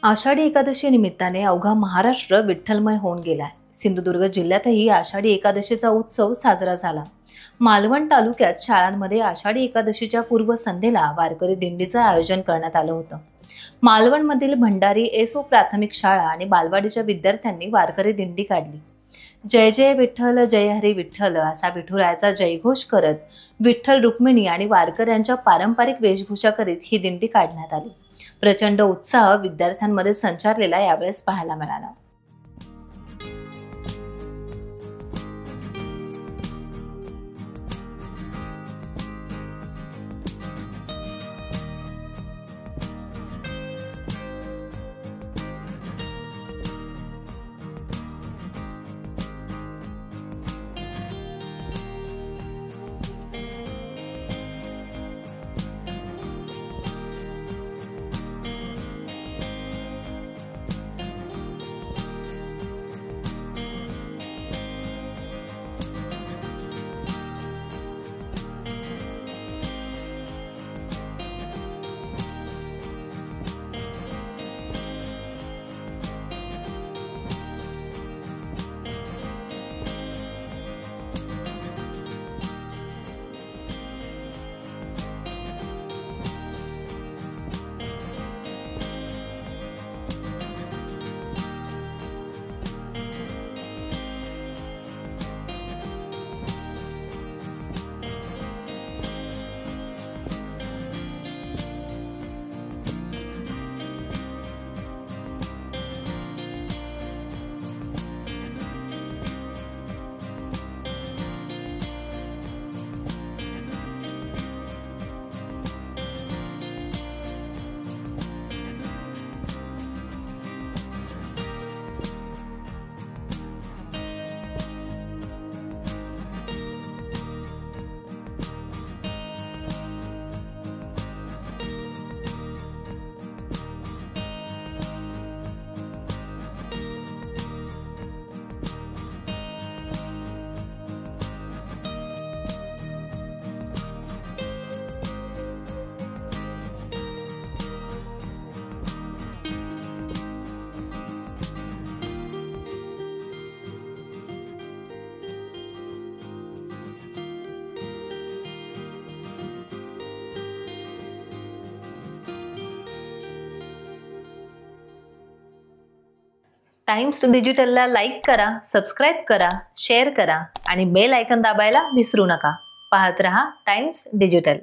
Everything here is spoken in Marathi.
आषाढी एकादशी निमित्ताने अवघा महाराष्ट्र विठ्ठलमय होऊन गेलाय। सिंधुदुर्ग जिल्ह्यातही आषाढी एकादशीचा उत्सव साजरा झाला। मालवण तालुक्यात शाळांमध्ये आषाढी एकादशीच्या पूर्वसंध्येला वारकरी दिंडीचं आयोजन करण्यात आलं होतं। मालवणमधील भंडारी एसओ प्राथमिक शाळा आणि बालवाडीच्या विद्यार्थ्यांनी वारकरी दिंडी काढली। जय जय विठ्ठल जय हरी विठ्ठल असा विठुरायाचा जयघोष करत विठ्ठल रुक्मिणी आणि वारकऱ्यांच्या पारंपरिक वेशभूषा करीत ही दिंडी काढण्यात आली। प्रचंड उत्साह विद्यार्थ्यांमध्ये संचारलेला यावेळेस पाहायला मिळाला। टाइम्स डिजिटलला लाईक करा, सबस्क्राइब करा, शेअर करा आणि बेल आयकॉन दाबायला विसरू नका। पाहत रहा टाइम्स डिजिटल।